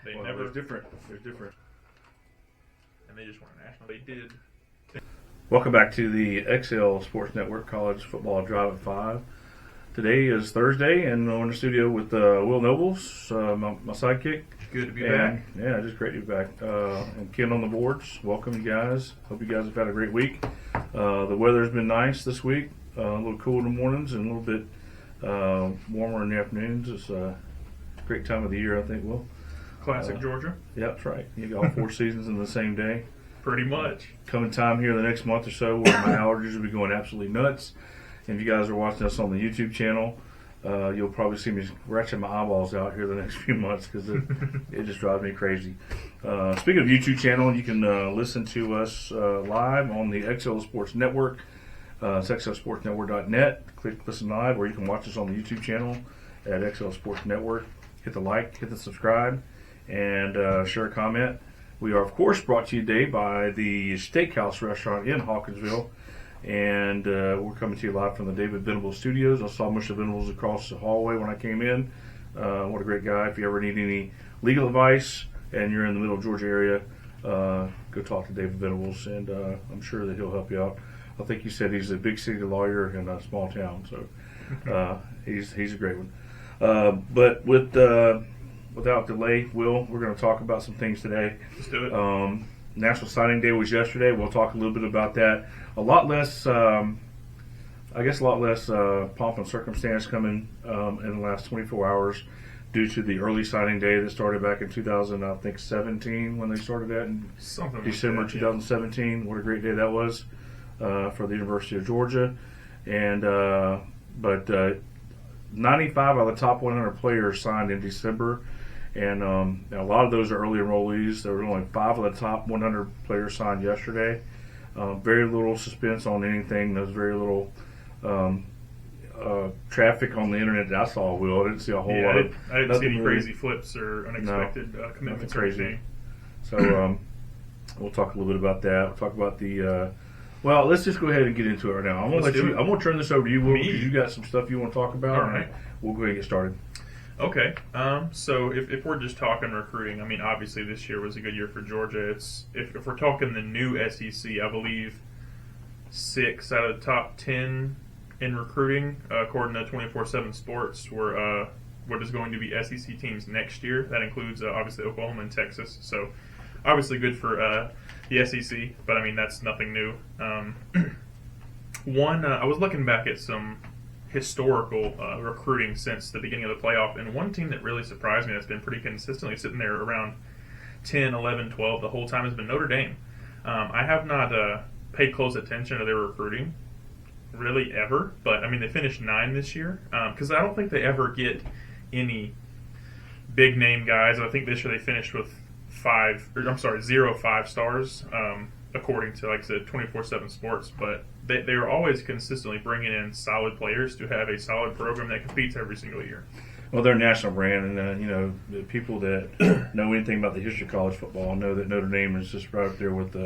There's different, and they just won a national. They did. Welcome back to the XL Sports Network College Football Drive at 5. Today is Thursday, and I'm in the studio with Will Nobles, my sidekick. Good to be back. Yeah, just great to be back. And Ken on the boards. Welcome, you guys. Hope you guys have had a great week. The weather's been nice this week. A little cool in the mornings and a little bit warmer in the afternoons. It's a great time of the year, I think, Will. Classic Georgia. Yeah, that's right. You got all 4 seasons in the same day. Pretty much. Coming time here the next month or so where my allergies will be going absolutely nuts. And if you guys are watching us on the YouTube channel, you'll probably see me retching my eyeballs out here the next few months because it just drives me crazy. Speaking of YouTube channel, you can listen to us live on the XL Sports Network. It's xlsportsnetwork.net. Click listen live, or you can watch us on the YouTube channel at XL Sports Network. Hit the like, hit the subscribe, and share a comment. We are, of course, brought to you today by the Steakhouse Restaurant in Hawkinsville. And we're coming to you live from the David Venables Studios. I saw Mr. Venables across the hallway when I came in. What a great guy. If you ever need any legal advice and you're in the middle of Georgia area, go talk to David Venables, and I'm sure that he'll help you out. I think you said he's a big city lawyer in a small town, so he's a great one. But without delay, Will, we're going to talk about some things today. Let's do it. National Signing Day was yesterday. We'll talk a little bit about that. A lot less pomp and circumstance coming in the last 24 hours due to the early signing day that started back in 2017 when they started that in December like that, 2017. Yeah. What a great day that was for the University of Georgia. And but 95 out of the top 100 players signed in December. And a lot of those are early enrollees. There were only 5 of the top 100 players signed yesterday. Very little suspense on anything. There's very little traffic on the internet that I saw, Will. I didn't see a whole lot of... I didn't see any crazy flips or unexpected commitments or anything. So we'll talk a little bit about that. We'll talk about the... well, let's just go ahead and get into it right now. I'm going to turn this over to you, Will, because you got some stuff you want to talk about. All right. We'll go ahead and get started. Okay, so if we're just talking recruiting, I mean, obviously this year was a good year for Georgia. If we're talking the new SEC, I believe 6 out of the top 10 in recruiting, according to 24/7 Sports, were what is going to be SEC teams next year. That includes obviously Oklahoma and Texas. So obviously good for the SEC, but I mean that's nothing new. I was looking back at some historical recruiting since the beginning of the playoff, and one team that really surprised me that's been pretty consistently sitting there around 10, 11, 12 the whole time has been Notre Dame. I have not paid close attention to their recruiting really ever, but I mean they finished 9 this year because I don't think they ever get any big name guys. I think this year they finished with 0 5-stars according to, like I said, 24/7 Sports, but they are always consistently bringing in solid players to have a solid program that competes every single year. Well, they're a national brand, and the people that know anything about the history of college football know that Notre Dame is just right up there with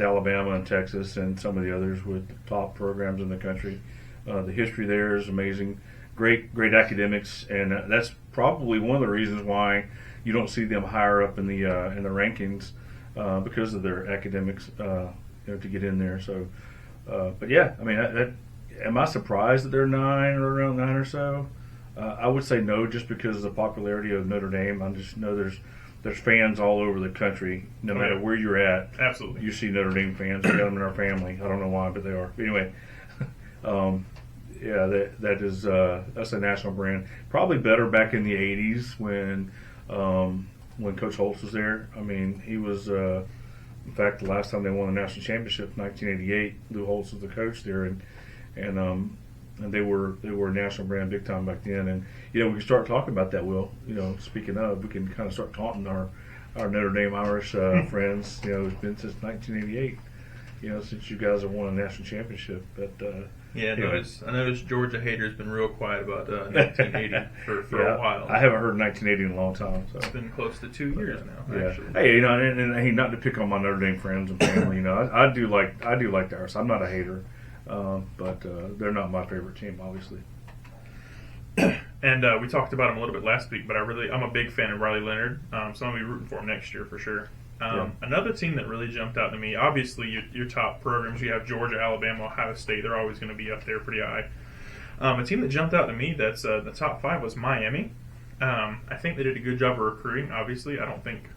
Alabama and Texas and some of the others with the top programs in the country. The history there is amazing, great academics, and that's probably one of the reasons why you don't see them higher up in the rankings because of their academics, to get in there. So. But yeah, I mean, am I surprised that they're 9 or around 9 or so? I would say no, just because of the popularity of Notre Dame. I just know there's fans all over the country, no matter where you're at. Absolutely, you see Notre Dame fans. We got them in our family. I don't know why, but they are. But anyway, that's a national brand. Probably better back in the '80s when Coach Holtz was there. I mean, he was. In fact, the last time they won the national championship, 1988, Lou Holtz was the coach there, and they were a national brand big time back then. And we can start talking about that. Will speaking of, we can kind of start taunting our Notre Dame Irish friends. It's been since 1988. Since you guys have won a national championship. But I noticed Georgia haters been real quiet about 1980 for a while. I haven't heard 1980 in a long time. So it's been close to 2 years now. Yeah. Actually. Hey, and not to pick on my Notre Dame friends and family. I do like the Irish. I'm not a hater, but they're not my favorite team, obviously. And we talked about him a little bit last week, but I'm a big fan of Riley Leonard, so I'm going to be rooting for him next year for sure. Another team that really jumped out to me, obviously your top programs, you have Georgia, Alabama, Ohio State, they're always going to be up there pretty high. A team that jumped out to me that's the top 5 was Miami. I think they did a good job of recruiting, obviously. I don't think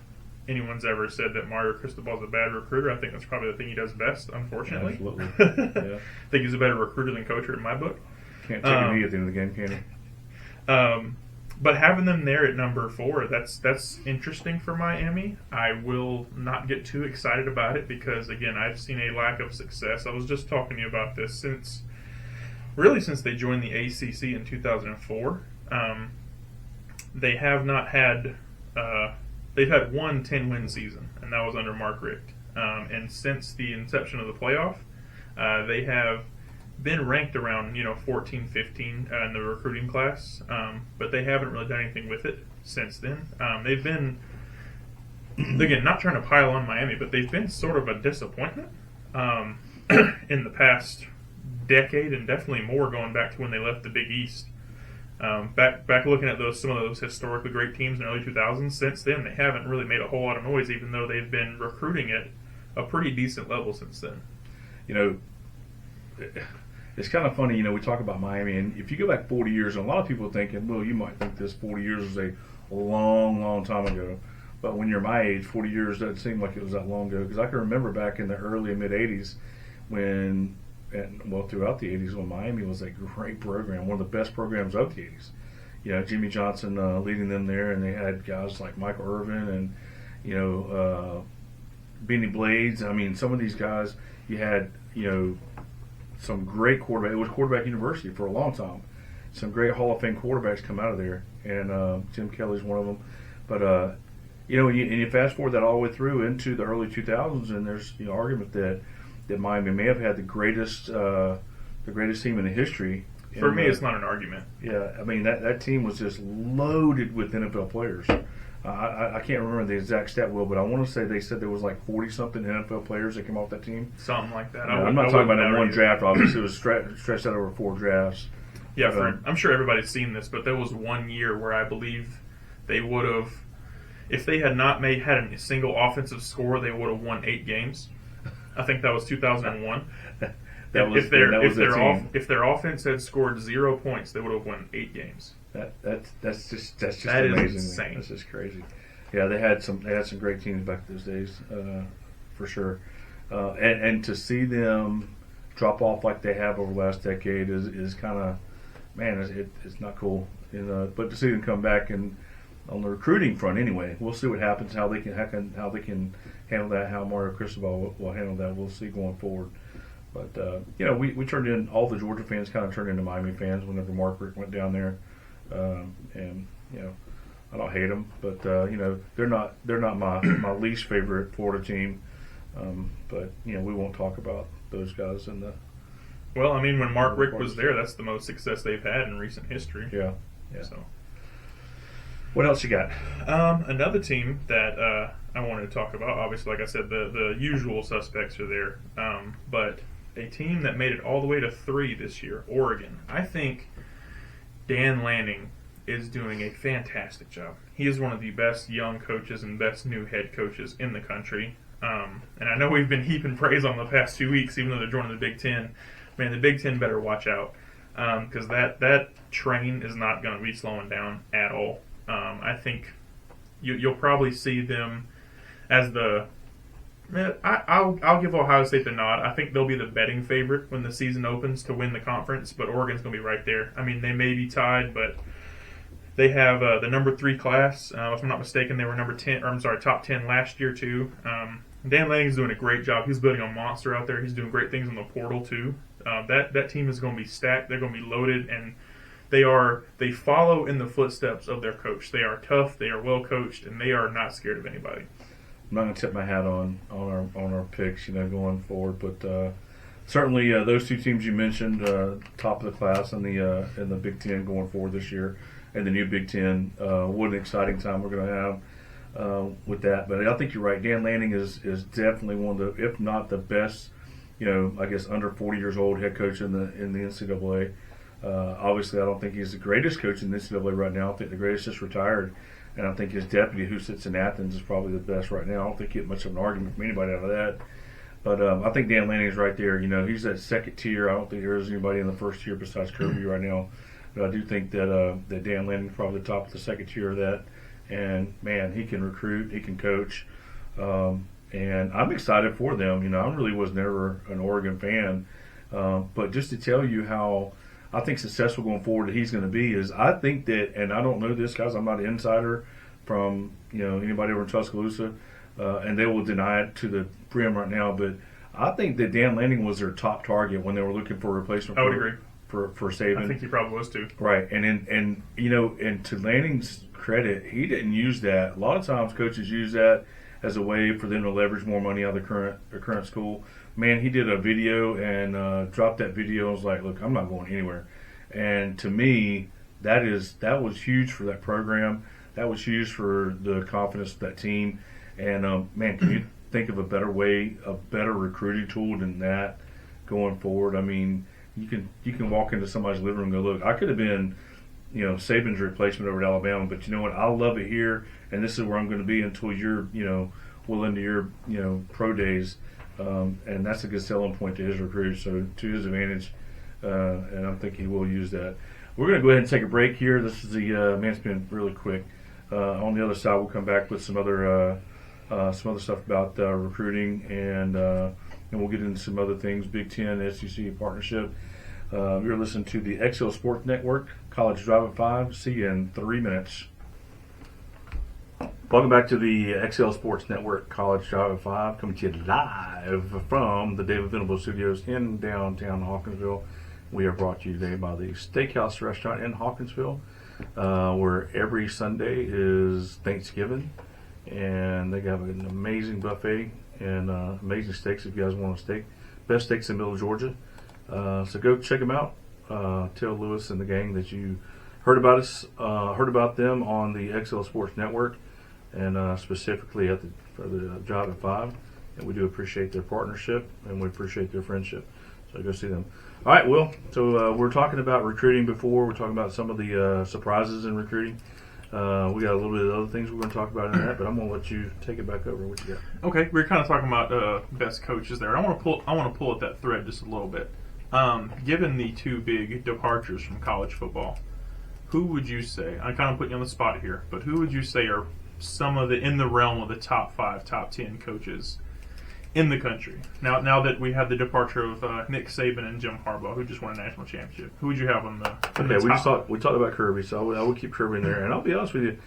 anyone's ever said that Mario Cristobal is a bad recruiter. I think that's probably the thing he does best, unfortunately. Absolutely. Yeah. I think he's a better recruiter than coacher in my book. Can't take a knee at the end of the game, can he? But having them there at number 4, that's interesting for Miami. I will not get too excited about it because, again, I've seen a lack of success. I was just talking to you about this since they joined the ACC in 2004. They have not had they've had one 10-win season, and that was under Mark Richt. And since the inception of the playoff, they have been ranked around 14, 15 in the recruiting class, but they haven't really done anything with it since then. They've been, again, not trying to pile on Miami, but they've been sort of a disappointment in the past decade, and definitely more going back to when they left the Big East. Back looking at some of those historically great teams in the early 2000s, since then they haven't really made a whole lot of noise, even though they've been recruiting at a pretty decent level since then. It's kind of funny, we talk about Miami, and if you go back 40 years, and a lot of people are thinking, well, you might think this 40 years was a long, long time ago. But when you're my age, 40 years doesn't seem like it was that long ago. Because I can remember back in the early and mid-'80s throughout the 80s when Miami was a great program, one of the best programs of the 80s. Jimmy Johnson leading them there, and they had guys like Michael Irvin and, Benny Blades. I mean, some of these guys, you had, some great quarterback. It was quarterback university for a long time. Some great Hall of Fame quarterbacks come out of there, and Jim Kelly's one of them. But and you fast forward that all the way through into the early 2000s, and there's argument that Miami may have had the greatest team in the history. For me, it's not an argument. Yeah, I mean that team was just loaded with NFL players. I can't remember the exact stat, Will, but I want to say they said there was like 40-something NFL players that came off that team. Something like that. I'm not talking about that one draft. Obviously, it was stretched out over 4 drafts. Yeah, I'm sure everybody's seen this, but there was one year where I believe they would have, if they had not had a single offensive score, they would have won 8 games. I think that was 2001. If their offense had scored 0 points, they would have won 8 games. That's just that amazing. Is insane. That's just crazy. Yeah, they had some great teams back those days, for sure. And to see them drop off like they have over the last decade is kind of, man, it's not cool. But to see them come back and on the recruiting front, anyway, we'll see what happens. How they can handle that. How Mario Cristobal will handle that. We'll see going forward. But we turned in, all the Georgia fans kind of turned into Miami fans whenever Mark Richt went down there. And I don't hate them, but they're not my least favorite Florida team. But we won't talk about those guys in the. Well, I mean, when Mark Richt was there, that's the most success they've had in recent history. Yeah. So, what else you got? Another team that I wanted to talk about. Obviously, like I said, the usual suspects are there, but a team that made it all the way to 3 this year, Oregon. I think Dan Lanning is doing a fantastic job. He is one of the best young coaches and best new head coaches in the country. And I know we've been heaping praise on the past 2 weeks, even though they're joining the Big Ten. Man, the Big Ten better watch out because that train is not going to be slowing down at all. I think you'll probably see them as the. I'll give Ohio State the nod. I think they'll be the betting favorite when the season opens to win the conference, but Oregon's going to be right there. I mean, they may be tied, but they have the number 3 class. If I'm not mistaken, they were top 10 last year too. Dan Lanning's doing a great job. He's building a monster out there. He's doing great things in the portal too. That team is going to be stacked. They're going to be loaded, and they follow in the footsteps of their coach. They are tough. They are well coached, and they are not scared of anybody. I'm not going to tip my hat on our picks, going forward, but certainly those 2 teams you mentioned, top of the class in the Big Ten going forward this year, and the new Big Ten. What an exciting time we're going to have with that. But I think you're right. Dan Lanning is definitely one of the, if not the best, I guess under 40 years old head coach in the NCAA. Obviously, I don't think he's the greatest coach in the NCAA right now. I think the greatest just retired. And I think his deputy, who sits in Athens, is probably the best right now. I don't think you get much of an argument from anybody out of that. But I think Dan Lanning's right there. He's that second tier. I don't think there is anybody in the first tier besides Kirby right now. But I do think that that Dan Lanning's probably the top of the second tier of that. And, man, he can recruit. He can coach. And I'm excited for them. I really was never an Oregon fan. But just to tell you how I think successful going forward that he's going to be is I think that, and I don't know this, guys, I'm not an insider from, anybody over in Tuscaloosa, and they will deny it to the brim right now, but I think that Dan Lanning was their top target when they were looking for a replacement. I would agree. For Saban. I think he probably was too. Right, and to Lanning's credit, he didn't use that. A lot of times coaches use that as a way for them to leverage more money out of their current school. Man, he did a video and dropped that video. I was like, look, I'm not going anywhere. And to me, that was huge for that program. That was huge for the confidence of that team. And, man, can you think of a better way, a better recruiting tool than that going forward? I mean, you can walk into somebody's living room and go, look, I could have been, Saban's replacement over at Alabama, but you know what? I love it here, and this is where I'm going to be until you're, well into your, pro days. And that's a good selling point to his recruits, so to his advantage, and I think he will use that. We're going to go ahead and take a break here. This is the it's been really quick. On the other side, we'll come back with some other stuff about recruiting, and we'll get into some other things, Big Ten, SEC partnership. You're listening to the XL Sports Network, College Drive at 5. See you in 3 minutes. Welcome back to the XL Sports Network, College Drive at 5, coming to you live from the David Venable Studios in downtown Hawkinsville. We are brought to you today by the Steakhouse Restaurant in Hawkinsville, where every Sunday is Thanksgiving, and they have an amazing buffet and amazing steaks if you guys want a steak. Best steaks in the middle of Georgia. So go check them out. Tell Lewis and the gang that you heard about them on the XL Sports Network, and specifically for the Job at 5. And we do appreciate their partnership, and we appreciate their friendship. So go see them. All right, Will. So we're talking about recruiting before. We're talking about some of the surprises in recruiting. We got a little bit of other things we're going to talk about in that, but I'm going to let you take it back over. What you got? Okay, we are kind of talking about best coaches there. I want to pull at that thread just a little bit. Given the two big departures from college football, who would you say? I kind of put you on the spot here, but who would you say are some of in the realm of the top 5, top 10 coaches in the country? Now that we have the departure of Nick Saban and Jim Harbaugh, who just won a national championship, who would you have on the? Okay, we talked about Kirby, so I would keep Kirby in there, and I'll be honest with you.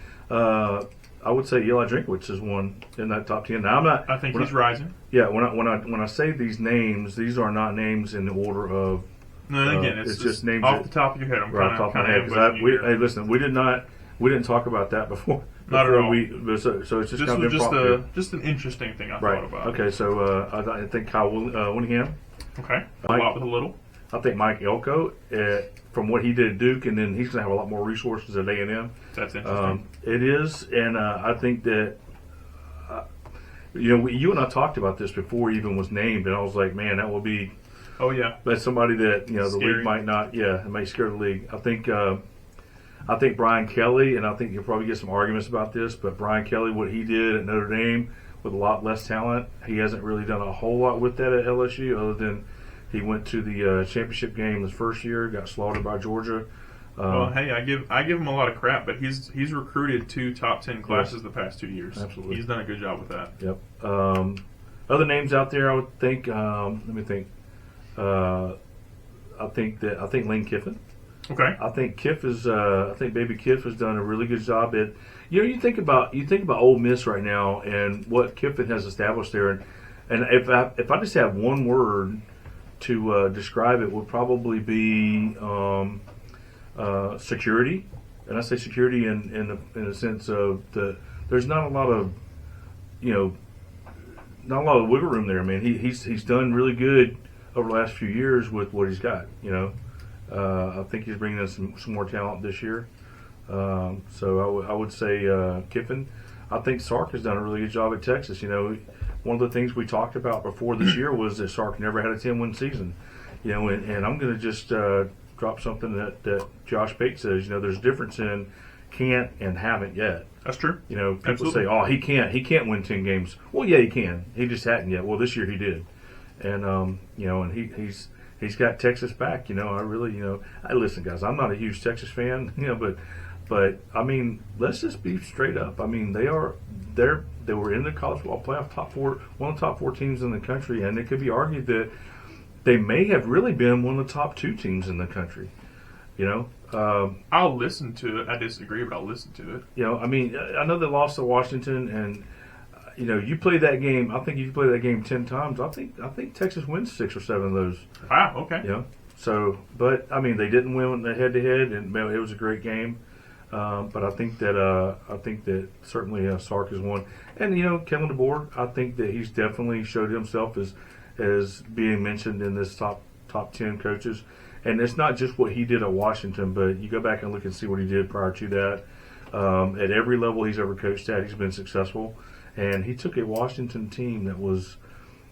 I would say Eli Drinkwitz is one in that top 10. Now I think he's rising. Yeah, when I say these names, these are not names in the order of. No, again, it's just names off the top of your head. I'm right off my head. Hey, listen, we didn't talk about that before. Not at all. So it's just kind of just an interesting thing I right. thought about. Okay, so I think Kyle Winningham. Okay, a lot with a little. I think Mike Elko, from what he did at Duke, and then he's going to have a lot more resources at A&M. That's interesting. It is, and I think that, you and I talked about this before he even was named, and I was like, man, that will be. Oh yeah. That's somebody that the Scary. league might not. Yeah, it may scare the league. I think Brian Kelly, and I think you'll probably get some arguments about this, but Brian Kelly, what he did at Notre Dame with a lot less talent, he hasn't really done a whole lot with that at LSU, other than he went to the championship game his first year, got slaughtered by Georgia. Well, hey, I give him a lot of crap, but he's recruited 2 top 10 classes the past 2 years. Absolutely, he's done a good job with that. Yep. Other names out there, I would think. Let me think. I think Lane Kiffin. Okay. I think Baby Kiff has done a really good job at. You think about Ole Miss right now and what Kiffin has established there, and if I just have one word to describe it, would probably be security. And I say security in the sense of there's not a lot of not a lot of wiggle room there. I mean, he's done really good over the last few years with what he's got. I think he's bringing in some more talent this year. So I would say Kiffin. I think Sark has done a really good job at Texas. One of the things we talked about before this year was that Sark never had a 10-win season. And I'm going to just go drop something that Josh Bates says. There's a difference in can't and haven't yet. That's true. People Absolutely. say, "Oh, he can't win 10 games." Well, yeah, he can. He just hadn't yet. Well, this year he did, and and he's got Texas back. I really, I listen, guys. I'm not a huge Texas fan, but I mean, let's just be straight up. I mean, they were in the college football playoff top four, one of the top 4 teams in the country, and it could be argued that they may have really been one of the top 2 teams in the country. I'll listen to it. I disagree, but I'll listen to it. I mean, I know they lost to Washington, and you play that game. I think if you play that game 10 times, I think Texas wins 6 or 7 of those. Wow. Okay. So, but I mean, they didn't win the head-to-head, and it was a great game. But I think that certainly Sark has won, and Kellen DeBoer. I think that he's definitely showed himself as being mentioned in this top 10 coaches. And it's not just what he did at Washington, but you go back and look and see what he did prior to that. At every level he's ever coached at, he's been successful. And he took a Washington team that was,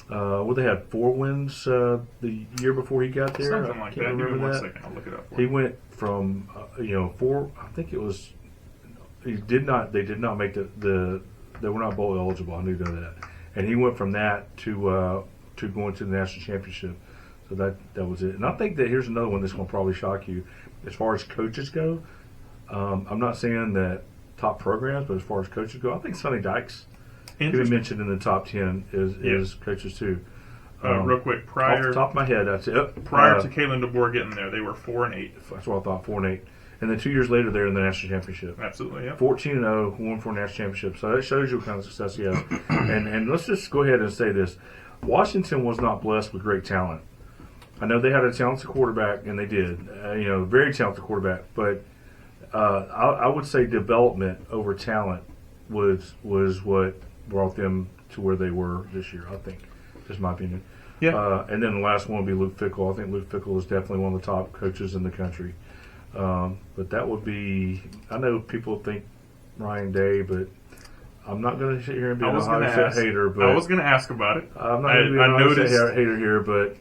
they had 4 wins the year before he got there. Something like that. Give me 1 second. I'll look it up. He went from 4. I think it was. They did not make they were not bowl eligible. I knew that. And he went from that to going to the national championship. So that was it. And I think that here's another one that's going to probably shock you. As far as coaches go, I'm not saying that top programs, but as far as coaches go, I think Sonny Dykes could be mentioned in the top 10 is coaches too. Real quick, prior off the top of my head, that's it. Prior to Kalen DeBoer getting there, they were 4-8. That's what I thought, 4-8. And then 2 years later, they're in the national championship. Absolutely, yeah. 14-0, won for a national championship. So that shows you what kind of success he has. and let's just go ahead and say this: Washington was not blessed with great talent. I know they had a talented quarterback, and they did. Very talented quarterback. But I would say development over talent was what brought them to where they were this year, I think. Just my opinion. Yeah. And then the last one would be Luke Fickell. I think Luke Fickell is definitely one of the top coaches in the country. But that would be – I know people think Ryan Day, but I'm not going to sit here and be an Ohio State hater. But I was going to ask about it. I'm not going to be an Ohio State hater here, but,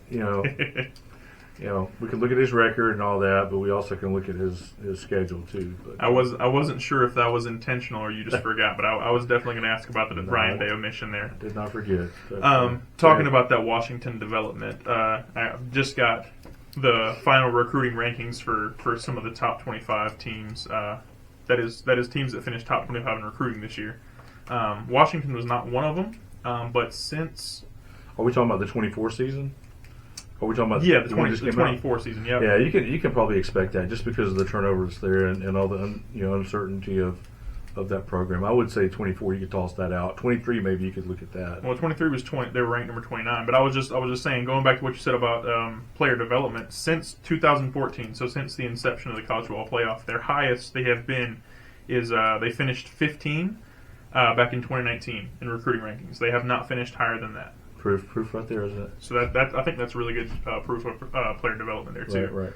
we can look at his record and all that, but we also can look at his schedule too. But I wasn't sure if that was intentional or you just forgot, but I was definitely going to ask about the Ryan Day omission there. Did not forget. But, talking about that Washington development, I just got the final recruiting rankings for some of the top 25 teams. That is teams that finished top 25 in recruiting this year. Washington was not one of them, but since... Are we talking about the 24 season? Are we talking about the 24 season? Yeah. Yeah, you can probably expect that just because of the turnover that's there and all the uncertainty of that program. I would say 24. You could toss that out. 23, maybe you could look at that. Well, 23 was 20. They were ranked number 29. But I was just saying, going back to what you said about player development since 2014. So since the inception of the college football playoff, their highest they have been is they finished 15 back in 2019 in recruiting rankings. They have not finished higher than that. Proof right there, isn't it? So that I think that's really good proof of player development there too. Right.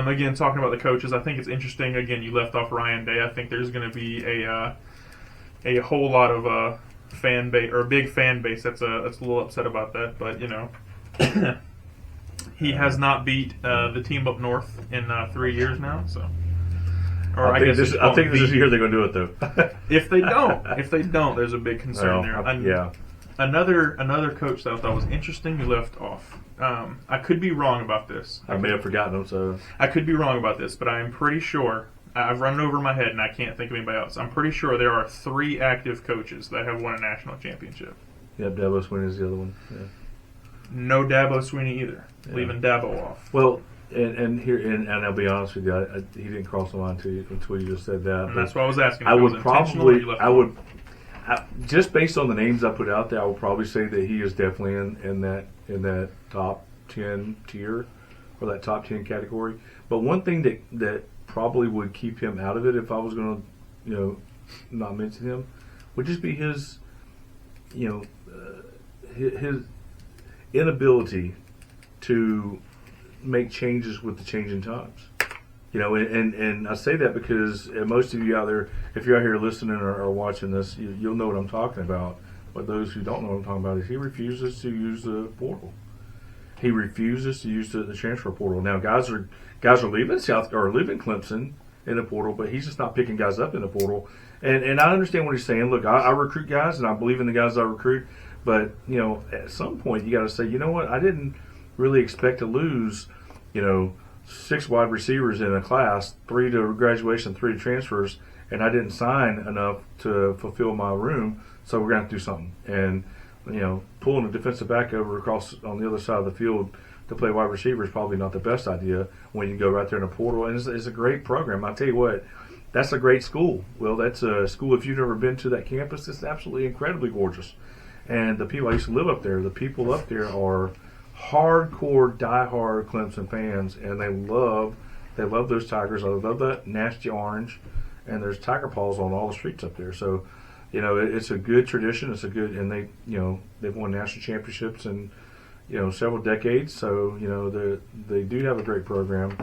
Again, talking about the coaches, I think it's interesting. Again, you left off Ryan Day. I think there's going to be a whole lot of fan base or a big fan base that's a little upset about that. But he has not beat the team up north in 3 years now. So, I think this is the year they're going to do it though. If they don't, there's a big concern there. Another coach that I thought was interesting, you left off. I could be wrong about this. I may have forgotten him, so I could be wrong about this, but I am pretty sure. I've run it over my head, and I can't think of anybody else. I'm pretty sure there are 3 active coaches that have won a national championship. Yeah, Dabo Swinney is the other one. Yeah. No Dabo Swinney either. Yeah. Leaving Dabo off. Well, and I'll be honest with you, he didn't cross the line until you just said that. And that's why I was asking. Just based on the names I put out there, I would probably say that he is definitely in that top 10 tier or that top 10 category. But one thing that probably would keep him out of it, if I was going to, not mention him, would just be his inability to make changes with the changing times. And I say that because most of you out there, if you're out here listening or watching this, you'll know what I'm talking about. But those who don't know what I'm talking about is he refuses to use the portal. he refuses to use the transfer portal. Now, guys are leaving leaving Clemson in the portal, but he's just not picking guys up in the portal. And I understand what he's saying. Look, I recruit guys, and I believe in the guys I recruit. But, at some point you got to say, you know what, I didn't really expect to lose, 6 wide receivers in a class, 3 to graduation, 3 to transfers, and I didn't sign enough to fulfill my room, so we're going to have to do something. And, pulling a defensive back over across on the other side of the field to play wide receiver is probably not the best idea when you go right there in the portal. And it's a great program. I tell you what, that's a great school. Well, that's a school, if you've never been to that campus, it's absolutely incredibly gorgeous. And the people, I used to live up there, the people up there are hardcore, diehard Clemson fans, and they love those Tigers. I love that nasty orange, and there's Tiger paws on all the streets up there. So, it's a good tradition. It's a good, and they've won national championships in, several decades. So, they do have a great program,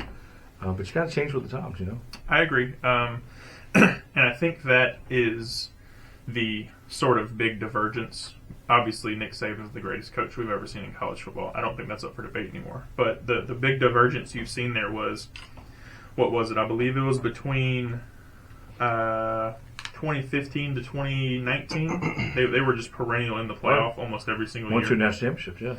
but you got to change with the times. I agree, and I think that is the sort of big divergence. Obviously, Nick Saban is the greatest coach we've ever seen in college football. I don't think that's up for debate anymore. But the big divergence you've seen there was, what was it? I believe it was between 2015 to 2019. They were just perennial in the playoff almost every single year. Won 2 national championships, yeah.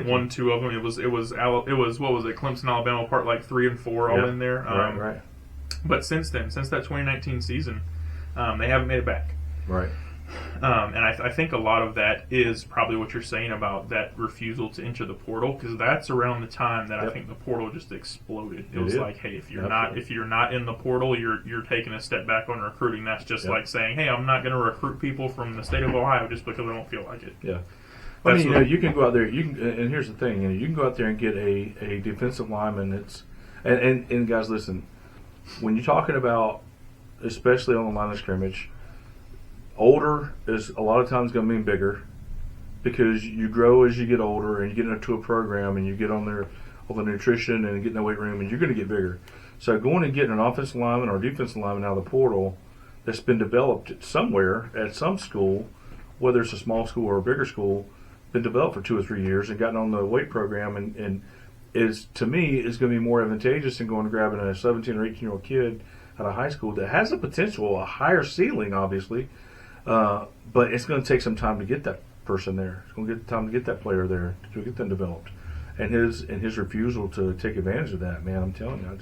Won 2 of them. It was what was it? Clemson, Alabama, part like 3 and 4 all in there. Right. But since then, since that 2019 season, they haven't made it back. Right. And I think a lot of that is probably what you're saying about that refusal to enter the portal, because that's around the time that I think the portal just exploded. It was like, hey, if you're not in the portal, you're taking a step back on recruiting. That's just like saying, hey, I'm not going to recruit people from the state of Ohio just because I don't feel like it. Yeah. You can go out there. And here's the thing: you can go out there and get a defensive lineman. And guys, listen, when you're talking about, especially on the line of scrimmage, older is a lot of times going to mean bigger, because you grow as you get older and you get into a program and you get on the nutrition and get in the weight room, and you're going to get bigger. So going and getting an offensive lineman or defensive lineman out of the portal that's been developed somewhere at some school, whether it's a small school or a bigger school, been developed for 2 or 3 years and gotten on the weight program and is, to me, is going to be more advantageous than going and grabbing a 17 or 18-year-old kid out of high school that has the potential, a higher ceiling, obviously, but it's going to take some time to get that person there. It's going to get time to get that player there, to get them developed. And his refusal to take advantage of that, man, I'm telling you,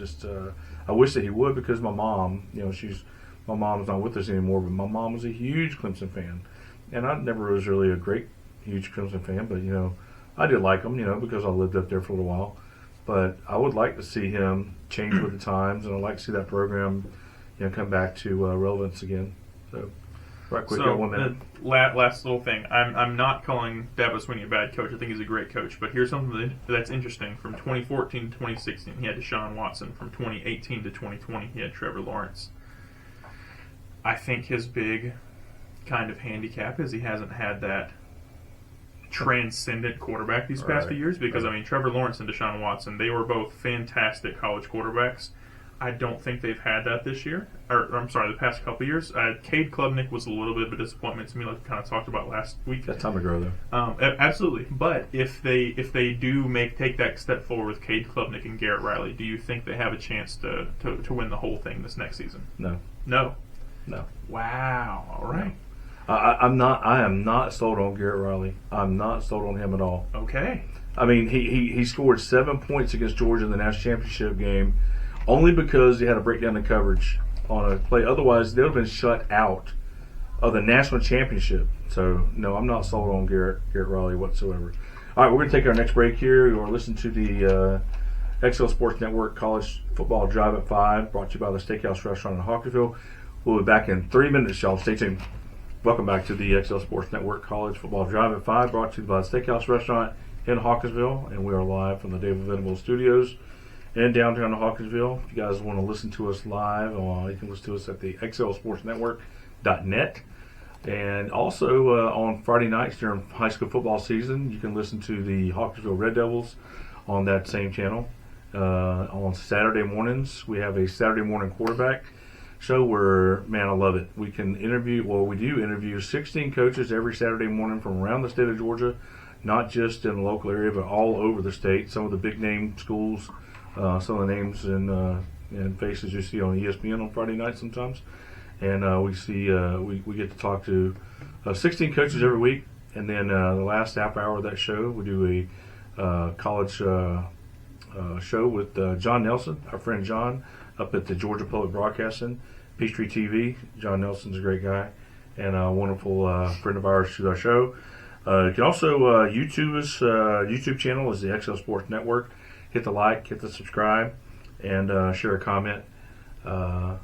I wish that he would, because my mom, my mom's not with us anymore, but my mom was a huge Clemson fan. And I never was really a huge Clemson fan, but, I did like him, because I lived up there for a little while. But I would like to see him change with the times, and I'd like to see that program, come back to relevance again. So, right quick, got 1 minute. Last little thing. I'm not calling Dabo Swinney a bad coach. I think he's a great coach. But here's something that's interesting. From 2014 to 2016, he had Deshaun Watson. From 2018 to 2020, he had Trevor Lawrence. I think his big kind of handicap is he hasn't had that transcendent quarterback these past few years, because Trevor Lawrence and Deshaun Watson, they were both fantastic college quarterbacks. I don't think they've had that this year, the past couple of years. Cade Klubnik was a little bit of a disappointment to me, like we kind of talked about last week. That's time to grow, though. Absolutely, but if they do take that step forward with Cade Klubnik and Garrett Riley, do you think they have a chance to win the whole thing this next season? No. Wow. All right. No. I am not sold on Garrett Riley. I'm not sold on him at all. Okay. He scored 7 points against Georgia in the national championship game, only because he had a breakdown in coverage on a play. Otherwise, they would have been shut out of the national championship. So, no, I'm not sold on Garrett Riley whatsoever. All right, we're going to take our next break here. You're listening to the XL Sports Network College Football Drive at 5, brought to you by the Steakhouse Restaurant in Hawkinsville. We'll be back in 3 minutes, y'all. Stay tuned. Welcome back to the XL Sports Network College Football Drive at 5, brought to you by the Steakhouse Restaurant in Hawkinsville, and we are live from the David Venable Studios in downtown Hawkinsville. If you guys want to listen to us live, you can listen to us at the xlsportsnetwork.net. And also on Friday nights during high school football season, you can listen to the Hawkinsville Red Devils on that same channel. On Saturday mornings, we have a Saturday morning quarterback show where, man, I love it. We do interview 16 coaches every Saturday morning from around the state of Georgia, not just in the local area, but all over the state. Some of the big name schools, some of the names and faces you see on ESPN on Friday night sometimes. And we get to talk to 16 coaches every week. And then the last half hour of that show, we do a college show with John Nelson, our friend John, up at the Georgia Public Broadcasting, Peachtree TV. John Nelson's a great guy and a wonderful friend of ours to our show. You can also YouTube us. YouTube channel is the XL Sports Network. Hit the like, hit the subscribe, and share a comment. Well,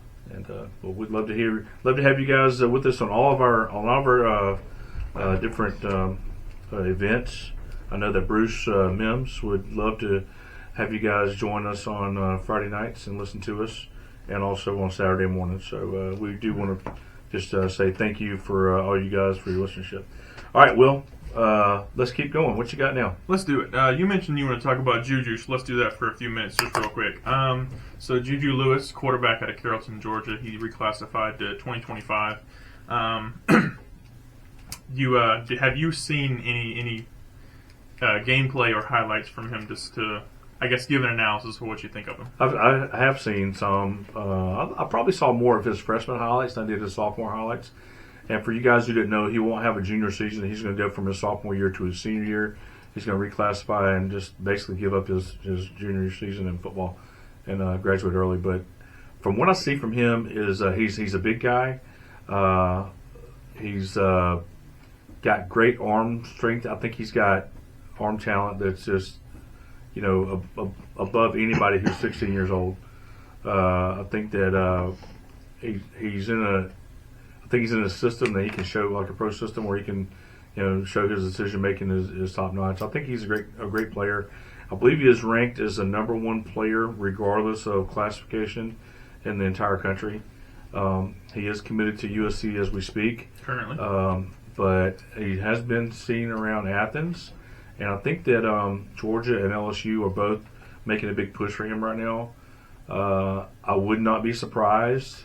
we'd love to have you guys with us on all of our different events. I know that Bruce Mims would love to have you guys join us on Friday nights and listen to us, and also on Saturday mornings. So we do want to just say thank you for all you guys for your listenership. All right, Will, let's keep going. What you got now? Let's do it. You mentioned you want to talk about Juju, so let's do that for a few minutes, just real quick. So Juju Lewis, quarterback out of Carrollton, Georgia, he reclassified to 2025. Have you seen any gameplay or highlights from him, just to, I guess, give an analysis for what you think of him? I have seen some. I probably saw more of his freshman highlights than I did his sophomore highlights. And for you guys who didn't know, he won't have a junior season. He's going to go from his sophomore year to his senior year. He's going to reclassify and just basically give up his junior season in football and graduate early. But from what I see from him is he's a big guy. He's got great arm strength. I think he's got arm talent that's just, above anybody who's 16 years old. I think that he's in a system that he can show, like a pro system, where he can, show his decision making is top notch. I think he's a great player. I believe he is ranked as the number one player regardless of classification in the entire country. He is committed to USC as we speak Currently. But he has been seen around Athens, and I think that Georgia and LSU are both making a big push for him right now. I would not be surprised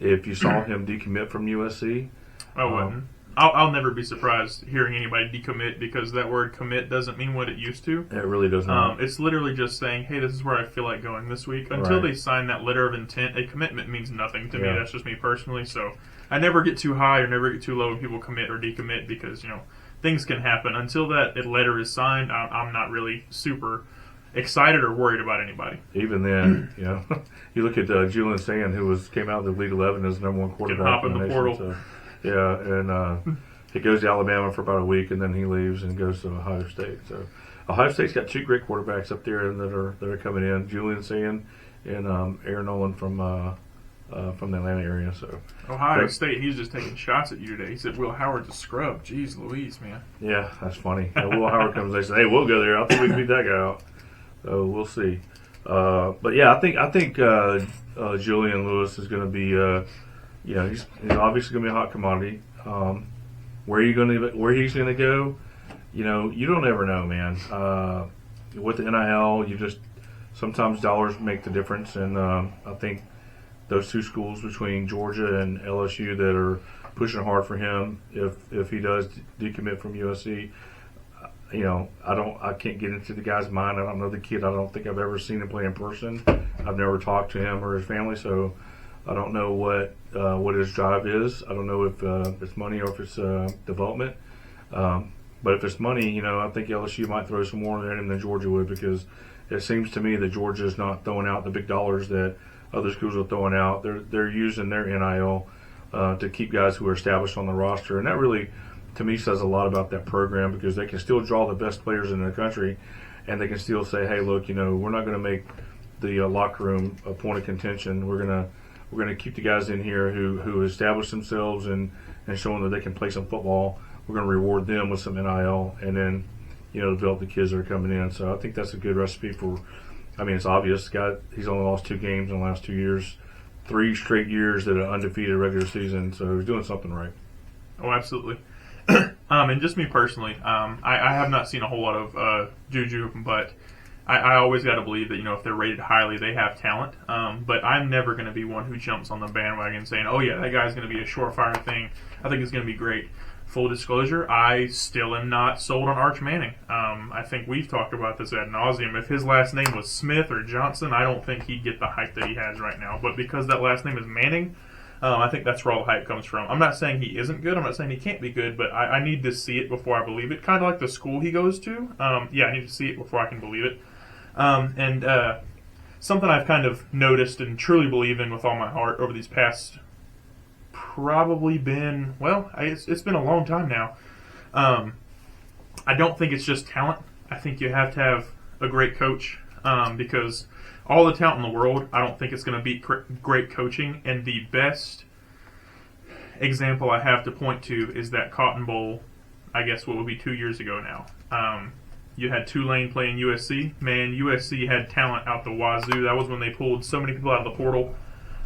if you saw him decommit from USC. I wouldn't. I'll never be surprised hearing anybody decommit, because that word commit doesn't mean what it used to. It really does not. It's literally just saying, hey, this is where I feel like going this week. Until Right. they sign that letter of intent, a commitment means nothing to me. Yeah. That's just me personally. So I never get too high or never get too low when people commit or decommit, because, things can happen. Until that letter is signed, I'm not really super excited or worried about anybody. Even then, you look at Julian Sand, who came out of the League 11 as number one quarterback hop in in the nation. portal. So, and he goes to Alabama for about a week, and then he leaves and goes to Ohio State. So Ohio State's got two great quarterbacks up there that are coming in: Julian Sand and Aaron Nolan from the Atlanta area. So Ohio State, he's just taking shots at you today. He said Will Howard's a scrub. Jeez Louise, man. yeah, that's funny. Will Howard comes. They say, "Hey, we'll go there. I think we can beat that guy out." So we'll see. But yeah, I think Julian Lewis is going to be, he's obviously going to be a hot commodity. Where he's going to go, you don't ever know, man. With the NIL, sometimes dollars make the difference, and I think those two schools between Georgia and LSU that are pushing hard for him, if he does decommit from USC. I can't get into the guy's mind. I don't know the kid. I don't think I've ever seen him play in person. I've never talked to him or his family, so I don't know what his drive is. I don't know if it's money or if it's development. But if it's money, I think LSU might throw some more at him than Georgia would, because it seems to me that Georgia is not throwing out the big dollars that other schools are throwing out. They're using their NIL to keep guys who are established on the roster, and that really, to me, says a lot about that program, because they can still draw the best players in the country, and they can still say, hey, look, we're not going to make the locker room a point of contention. We're gonna keep the guys in here who establish themselves and showing that they can play some football. We're going to reward them with some NIL, and then develop the kids that are coming in. So I think that's a good recipe for. I mean, it's obvious. He's only lost 2 games in the last 2 years, 3 straight years that are undefeated regular season. So he's doing something right. Oh, absolutely. And just me personally, I have not seen a whole lot of Juju, but I always got to believe that, if they're rated highly, they have talent. But I'm never going to be one who jumps on the bandwagon saying, oh, yeah, that guy's going to be a surefire thing. I think it's going to be great. full disclosure, I still am not sold on Arch Manning. I think we've talked about this ad nauseum. If his last name was Smith or Johnson, I don't think he'd get the hype that he has right now. But because that last name is Manning, I think that's where all the hype comes from. I'm not saying he isn't good. I'm not saying he can't be good, but I need to see it before I believe it. Kind of like the school he goes to. I need to see it before I can believe it. Something I've kind of noticed and truly believe in with all my heart over these past probably been, it's been a long time now. I don't think it's just talent. I think you have to have a great coach because all the talent in the world, I don't think it's going to beat great coaching. And the best example I have to point to is that Cotton Bowl, I guess what would be 2 years ago now. You had Tulane playing USC. Man, USC had talent out the wazoo. That was when they pulled so many people out of the portal.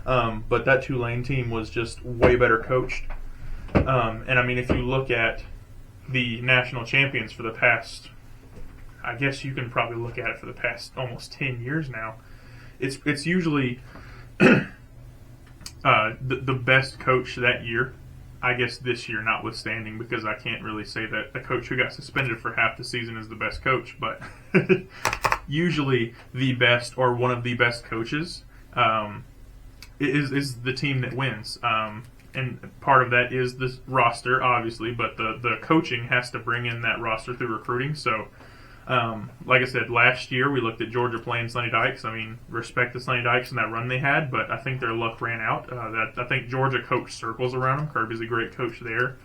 But that Tulane team was just way better coached. And I mean, if you look at the national champions for the past, I guess you can probably look at it for the past almost 10 years now. It's usually the best coach that year. I guess this year notwithstanding, because I can't really say that a coach who got suspended for half the season is the best coach, but usually the best or one of the best coaches is the team that wins. And part of that is the roster, obviously, but the coaching has to bring in that roster through recruiting. So, like I said, last year we looked at Georgia playing Sonny Dykes. I mean, respect the Sonny Dykes and that run they had, but I think their luck ran out. I think Georgia coached circles around them. Kirby's a great coach there.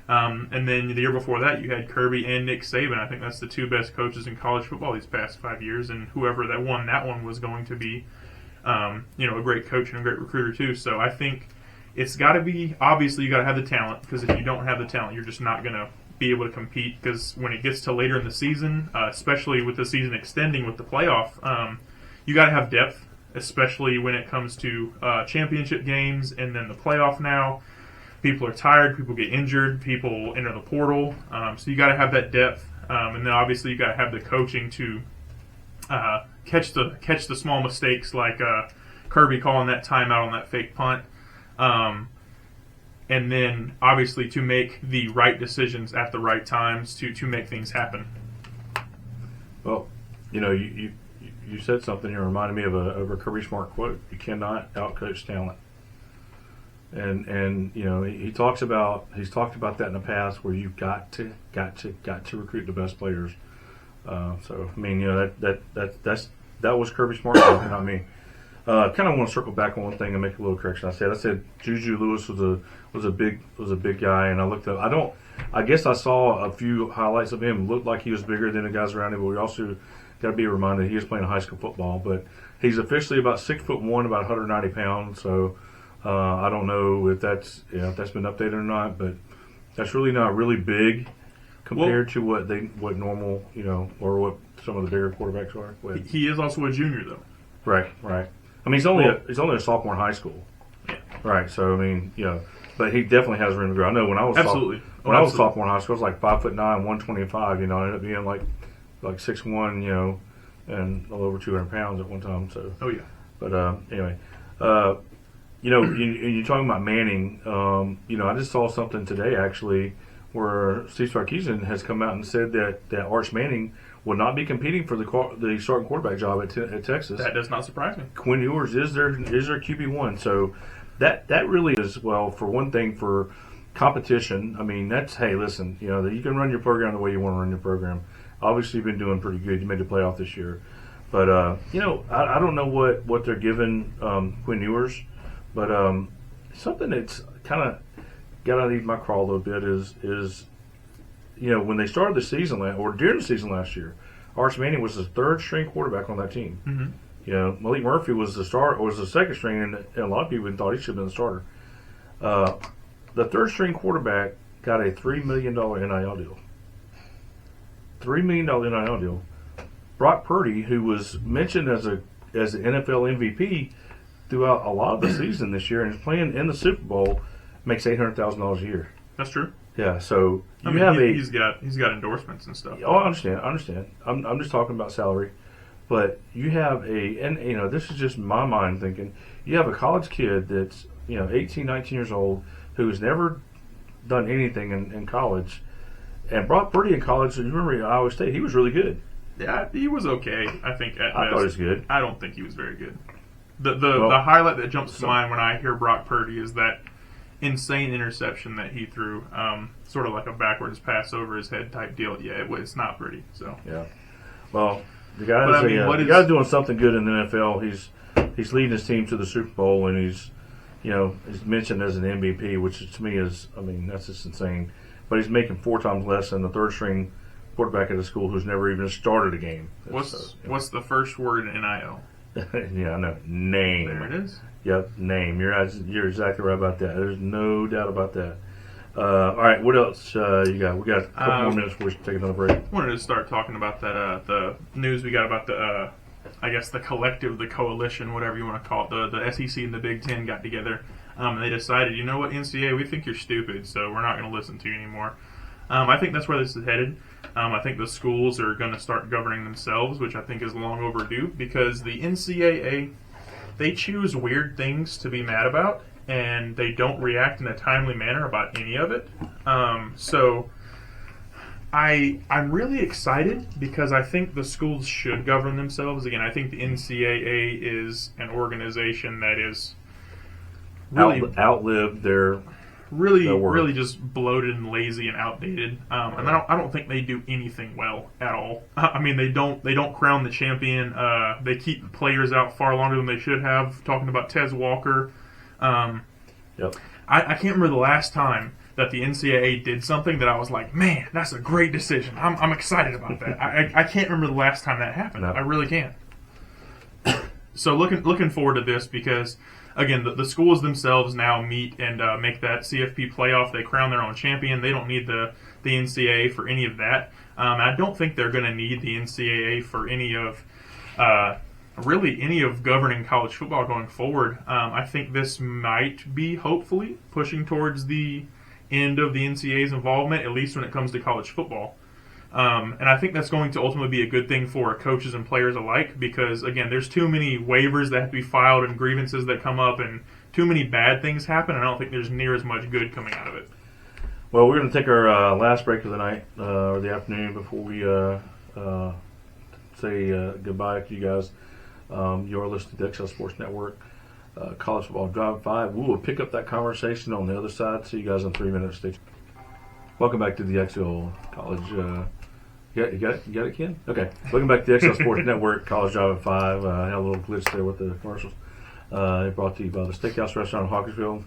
And then the year before that, you had Kirby and Nick Saban. I think that's the two best coaches in college football these past 5 years, and whoever that won that one was going to be, a great coach and a great recruiter too. So I think it's got to be, obviously you got to have the talent, because if you don't have the talent, you're just not going to be able to compete, because when it gets to later in the season, especially with the season extending with the playoff, you got to have depth, especially when it comes to championship games and then the playoff now. People are tired, people get injured, people enter the portal, so you got to have that depth, and then obviously you got to have the coaching to catch the small mistakes, like Kirby calling that timeout on that fake punt. And then, obviously, to make the right decisions at the right times to make things happen. Well, you said something here reminded me of a Kirby Smart quote. You cannot outcoach talent. And he's talked about that in the past, where you've got to recruit the best players. So I mean, that was Kirby Smart talking, not me. Kind of want to circle back on one thing and make a little correction. I said Juju Lewis was a big guy, and I looked up. I guess I saw a few highlights of him. Looked like he was bigger than the guys around him, but we also got to be reminded he was playing high school football. But he's officially about 6'1", about 190 pounds. So I don't know if that's been updated or not, but that's really not really big compared to what normal or what some of the bigger quarterbacks are. He is also a junior though. Right. I mean, he's only a sophomore in high school. Yeah. Right. So I mean, but he definitely has room to grow. I know when I was absolutely I was a sophomore in high school, I was like 5'9", 125. I ended up being like 6'1", and a little over 200 pounds at one time. So. Oh yeah. But anyway, you're talking about Manning. I just saw something today actually where Steve Sarkisian has come out and said that Arch Manning will not be competing for the starting quarterback job at Texas. That does not surprise me. Quinn Ewers is their QB1, so that really is, well, for one thing, for competition. I mean, that's, hey, listen, you can run your program the way you want to run your program. Obviously, you've been doing pretty good. You made the playoff this year, but I don't know what they're giving Quinn Ewers, but something that's kind of got underneath my craw a little bit is when they started the season or during the season last year, Arch Manning was the third string quarterback on that team. Mm-hmm. Malik Murphy was the second string, and a lot of people thought he should have been the starter. The third string quarterback got a $3 million NIL deal. $3 million NIL deal. Brock Purdy, who was mentioned as an NFL MVP throughout a lot of the season this year and is playing in the Super Bowl, makes $800,000 a year. That's true. Yeah, so he's got endorsements and stuff. Oh, I understand. I'm just talking about salary, but you have this is just my mind thinking. You have a college kid that's 18, 19 years old who's never done anything in college. And Brock Purdy in college, you remember at Iowa State, he was really good. Yeah, he was okay. I think at I best. thought he was good. I don't think he was very good. The highlight that jumps to mind when I hear Brock Purdy is that insane interception that he threw, sort of like a backwards pass over his head type deal. Yeah, it's not pretty. So yeah, well, the guy's doing something good in the NFL. He's leading his team to the Super Bowl, and he's mentioned as an MVP, which to me that's just insane. But he's making 4 times less than the third string quarterback at a school who's never even started a game. What's the first word in NIL? Yeah, I know. Name. There it is. Yep, name. You're exactly right about that. There's no doubt about that. All right, what else you got? We got a couple more minutes before we should take another break. I wanted to start talking about that the news we got about the I guess the collective, the coalition, whatever you want to call it. The SEC and the Big Ten got together. And they decided, you know what, NCAA, we think you're stupid, so we're not going to listen to you anymore. I think that's where this is headed. I think the schools are going to start governing themselves, which I think is long overdue, because the NCAA, they choose weird things to be mad about, and they don't react in a timely manner about any of it. So I'm really excited because I think the schools should govern themselves. Again, I think the NCAA is an organization that is really outlived their really just bloated and lazy and outdated. And I don't think they do anything well at all. I mean, they don't crown the champion. They keep players out far longer than they should have. Talking about Tez Walker. Yep. I can't remember the last time that the NCAA did something that I was like, man, that's a great decision. I'm excited about that. I can't remember the last time that happened. No. I really can't. So looking forward to this because, again, the schools themselves now meet and make that CFP playoff. They crown their own champion. They don't need the NCAA for any of that. I don't think they're going to need the NCAA for any of governing college football going forward. I think this might be, hopefully, pushing towards the end of the NCAA's involvement, at least when it comes to college football. And I think that's going to ultimately be a good thing for coaches and players alike because, again, there's too many waivers that have to be filed and grievances that come up and too many bad things happen, and I don't think there's near as much good coming out of it. Well, we're going to take our last break of the night or the afternoon before we say goodbye to you guys. You're listening to the XL Sports Network, College Football Drive 5. We will pick up that conversation on the other side. See you guys in 3 minutes. Welcome back to the XL College. You got it, Ken? Okay. Welcome back to the XL Sports Network, College Drive 5. Had a little glitch there with the commercials. Brought to you by the Steakhouse Restaurant in Hawkersville.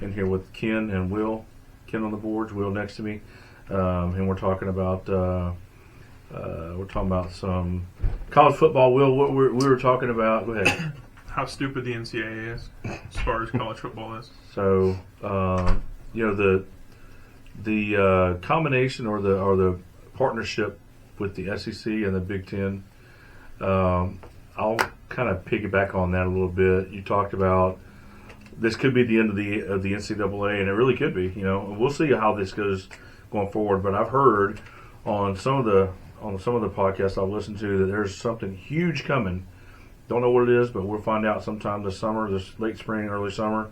In here with Ken and Will. Ken on the boards, Will next to me. And we're talking about some college football. Will, what we were talking about, go ahead. How stupid the NCAA is as far as college football is. So, the combination or the partnership with the SEC and the Big Ten, I'll kind of piggyback on that a little bit. You talked about this could be the end of the NCAA, and it really could be. We'll see how this goes going forward. But I've heard on some of the podcasts I've listened to that there's something huge coming. Don't know what it is, but we'll find out sometime this summer, this late spring, early summer.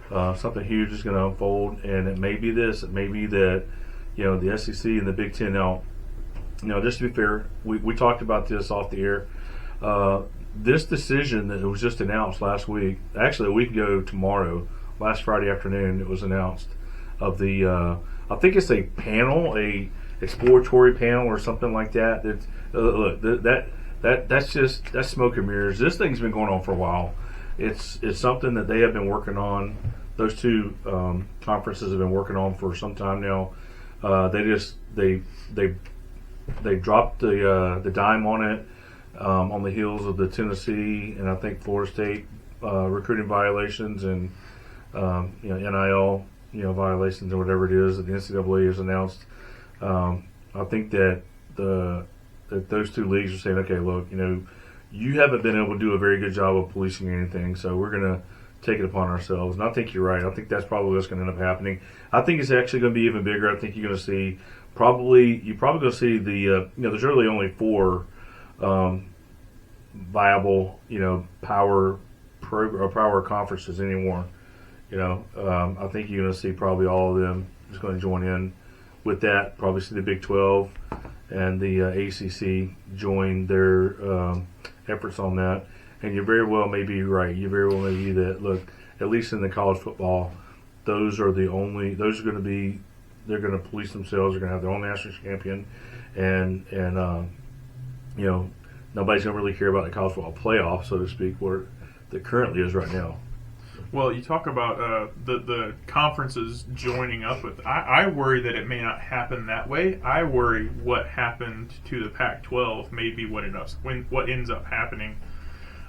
Something huge is going to unfold, and it may be this. It may be that the SEC and the Big Ten. Now, just to be fair, we talked about this off the air. This decision that was just announced last week, actually a week ago tomorrow, last Friday afternoon, it was announced of the. I think it's a panel, a exploratory panel or something like that. That's smoke and mirrors. This thing's been going on for a while. It's something that they have been working on. Those two conferences have been working on for some time now. They dropped the dime on it on the heels of the Tennessee and I think Florida State recruiting violations and NIL violations or whatever it is that the NCAA has announced. I think that that those two leagues are saying, okay, look, you haven't been able to do a very good job of policing anything, so we're going to take it upon ourselves. And I think you're right. I think that's probably what's going to end up happening. I think it's actually going to be even bigger. I think you're going to see you're probably going to see there's really only 4 viable, power conferences anymore. I think you're going to see probably all of them is going to join in with that. Probably see the Big 12 and the ACC join their efforts on that. And you very well may be right. You very well may be that. Look, at least in the college football, those are going to be. They're going to police themselves. They're going to have their own national champion, and nobody's going to really care about the college football playoff, so to speak, where it currently is right now. Well, you talk about the conferences joining up with. I worry that it may not happen that way. I worry what happened to the Pac-12 may be what ends up happening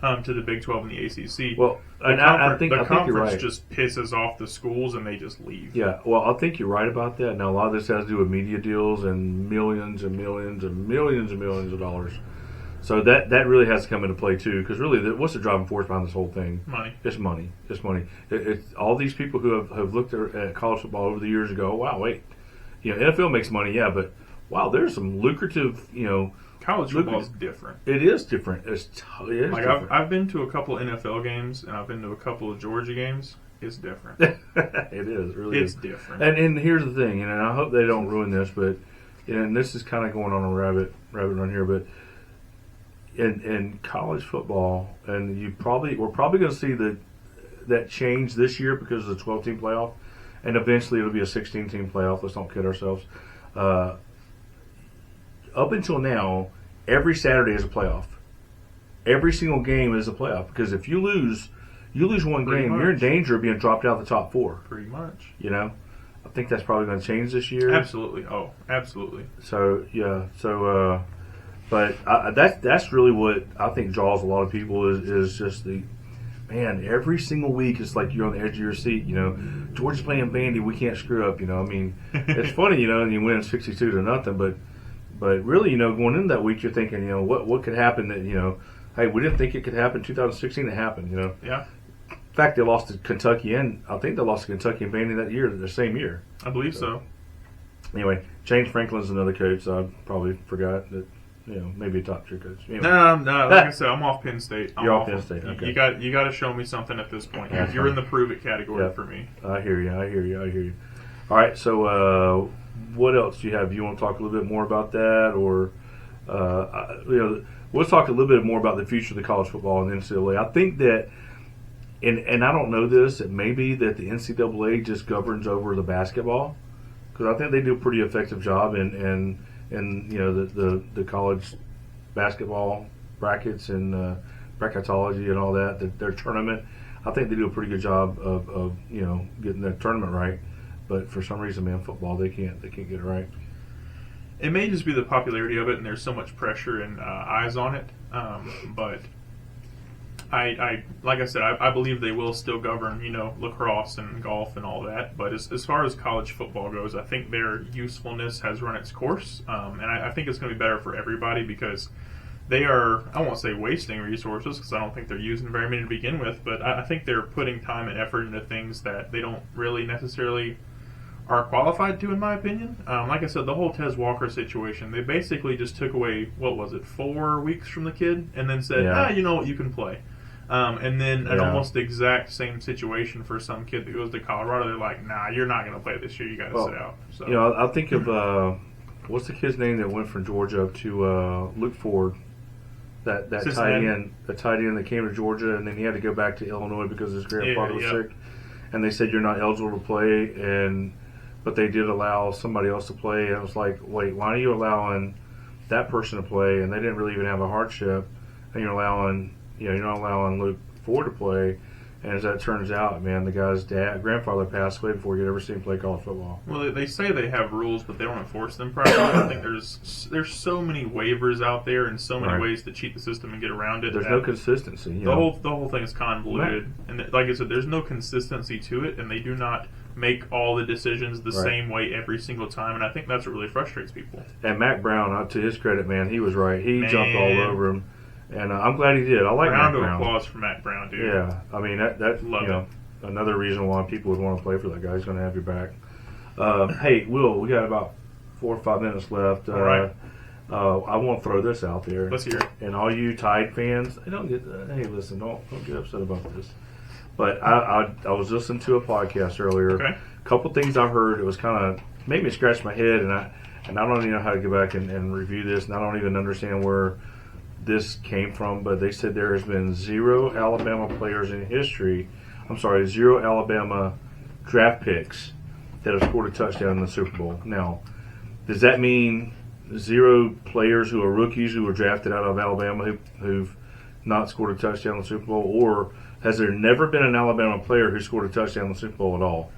to the Big 12 and the ACC. Well, I think you're conference right. just pisses off the schools and they just leave. Yeah, well, I think you're right about that. Now, a lot of this has to do with media deals and millions and millions and millions and millions of dollars. So that really has to come into play too, because really, what's the driving force behind this whole thing? Money. It's money. It's money. It's all these people who have looked at college football over the years and go, wow, wait, NFL makes money, yeah, but wow, there's some lucrative, College football is different. It is different. It is different. I've been to a couple NFL games and I've been to a couple of Georgia games. It's different. It is. It really it's is. different. And here's the thing, and I hope they don't ruin this, but and this is kind of going on a rabbit run here, but in college football, and we're probably going to see that change this year because of the 12-team playoff, and eventually it'll be a 16-team playoff. Let's not kid ourselves. Up until now, every Saturday is a playoff. Every single game is a playoff because if you lose one game, you're in danger of being dropped out of the top four. Pretty much. I think that's probably going to change this year. Absolutely. Oh, absolutely. So yeah. So, but that's really what I think draws a lot of people is just the man. Every single week it's like you're on the edge of your seat. Georgia's playing Vandy. We can't screw up. I mean, it's funny. And you win 62-0, but really, going into that week, you're thinking, what could happen that, hey, we didn't think it could happen. 2016, it happened, Yeah. In fact, they lost to Kentucky, and I think they lost to Kentucky and Vandy that year, the same year. I believe so. Anyway, James Franklin's another coach. So I probably forgot that, maybe a top tier coach. Anyway. No. Like I said, I'm off Penn State. You're off Penn State. Okay. You got to show me something at this point. That's You're fine. in the prove it category Yeah. for me. I hear you. All right, so what else do you have? Do you want to talk a little bit more about that, or let's talk a little bit more about the future of the college football and the NCAA. I think that, and I don't know this, it may be that the NCAA just governs over the basketball because I think they do a pretty effective job in the college basketball brackets and bracketology and all that. Their tournament, I think they do a pretty good job of getting their tournament right. But for some reason, man, football they can't get it right. It may just be the popularity of it, and there's so much pressure and eyes on it. But I like I said, I believe they will still govern, lacrosse and golf and all that. But as far as college football goes, I think their usefulness has run its course, and I think it's going to be better for everybody because they are, I won't say wasting resources because I don't think they're using very many to begin with, but I think they're putting time and effort into things that they don't really necessarily are qualified to, in my opinion. Like I said, the whole Tez Walker situation, they basically just took away, 4 weeks from the kid and then said, you know what, you can play. And then an almost exact same situation for some kid that goes to Colorado. They're like, nah, you're not going to play this year. You got to sit out. So. I think of, what's the kid's name that went from Georgia up to Luke Ford? That tight end that came to Georgia, and then he had to go back to Illinois because his grandfather was sick. And they said, you're not eligible to play, but they did allow somebody else to play. And I was like, wait, why are you allowing that person to play? And they didn't really even have a hardship. And you're not allowing Luke Ford to play. And as that turns out, man, the guy's grandfather passed away before you'd ever seen him play college football. Well, they say they have rules, but they don't enforce them properly. I think there's so many waivers out there and so many ways to cheat the system and get around it. There's no consistency. The whole thing is convoluted, and like I said, there's no consistency to it, and they do not make all the decisions the same way every single time, and I think that's what really frustrates people. And Mac Brown, to his credit, man, he was right. He jumped all over him. And I'm glad he did. I like Mac Brown. Round of applause for Mac Brown, dude. Yeah, I mean that's another reason why people would want to play for that guy. He's going to have your back. Hey, Will, we got about 4 or 5 minutes left. All right. I want to throw this out there. Let's hear it. And all you Tide fans, don't get. Hey, listen, don't get upset about this. But I was listening to a podcast earlier. Okay. A couple things I heard. It was kind of made me scratch my head, and I don't even know how to go back and review this, and I don't even understand where this came from. But they said there has been 0 Alabama players in history. I'm sorry, 0 Alabama draft picks that have scored a touchdown in the Super Bowl. Now, does that mean 0 players who are rookies who were drafted out of Alabama who've not scored a touchdown in the Super Bowl, or has there never been an Alabama player who scored a touchdown in the Super Bowl at all?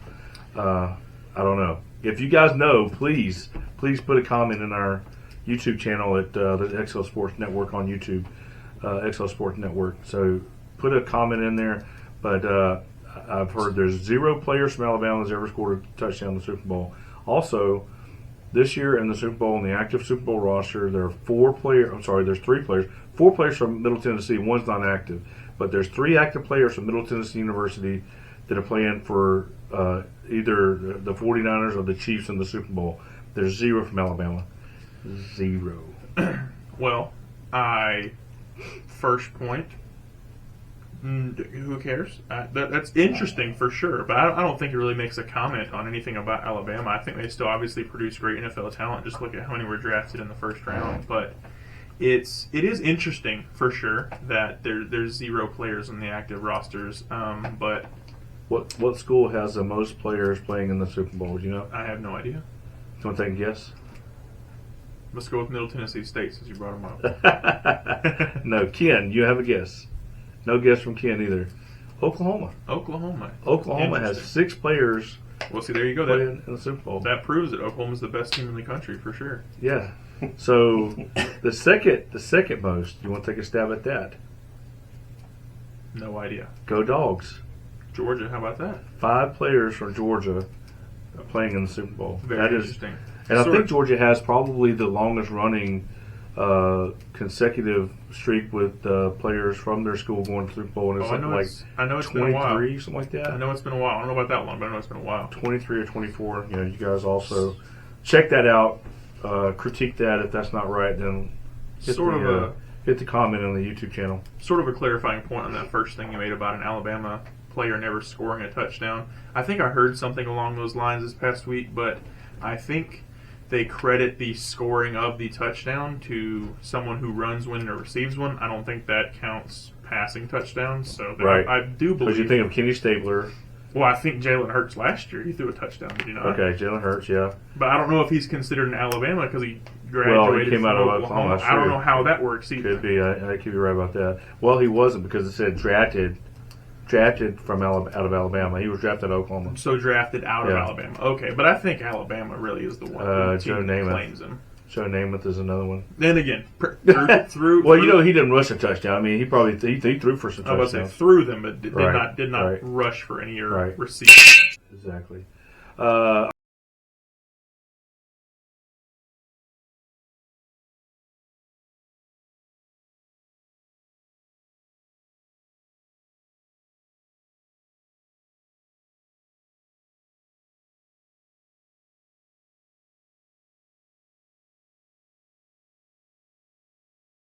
I don't know. If you guys know, please put a comment in our YouTube channel at the XL Sports Network on YouTube, XL Sports Network. So put a comment in there. But I've heard there's 0 players from Alabama that's ever scored a touchdown in the Super Bowl. Also, this year in the Super Bowl, in the active Super Bowl roster, there are 4 players. I'm sorry, there's 3 players. 4 players from Middle Tennessee. One's not active, but there's 3 active players from Middle Tennessee University that are playing for either the 49ers or the Chiefs in the Super Bowl. There's 0 from Alabama. 0. Well, first point. Who cares? That's interesting for sure, but I don't think it really makes a comment on anything about Alabama. I think they still obviously produce great NFL talent. Just look at how many were drafted in the first round. But it is interesting for sure that there's 0 players in the active rosters. But what school has the most players playing in the Super Bowl? Do you know? I have no idea. Do you want to take a guess? Let's go with Middle Tennessee State since you brought them up. No, Ken, you have a guess. No guess from Ken either. Oklahoma. Oklahoma has 6 players Well, see, there you go. playing in the Super Bowl. That proves that Oklahoma's the best team in the country for sure. Yeah. So the second most, you want to take a stab at that? No idea. Go Dogs. Georgia, how about that? 5 players from Georgia playing in the Super Bowl. Very interesting. And I think Georgia has probably the longest running consecutive streak with players from their school going to the Super Bowl. And it's I know it's been a while. 23, something like that. I know it's been a while. I don't know about that long, but I know it's been a while. 23 or 24. You know, you guys also check that out. Critique that. If that's not right, then hit the comment on the YouTube channel. Sort of a clarifying point on that first thing you made about an Alabama player never scoring a touchdown. I think I heard something along those lines this past week, but I think they credit the scoring of the touchdown to someone who runs one or receives one. I don't think that counts passing touchdowns. So right. I do believe. Because you think of Kenny Stabler. Well, I think Jalen Hurts last year, he threw a touchdown, did you not? Okay, Jalen Hurts, yeah. But I don't know if he's considered in Alabama because he graduated he came from out of Oklahoma. Oklahoma. I don't know how that works either. Could be. I could be right about that. Well, he wasn't because it said drafted from out of Alabama. He was drafted out of Oklahoma. So drafted out of Alabama. Okay, but I think Alabama really is the one who Joe Namath claims him. Joe Namath is another one. Then again, through well, you know, he didn't rush a touchdown. I mean, he probably he threw for some I was touchdowns. say threw them, but did not Right. rush for any or Right. receive. Exactly.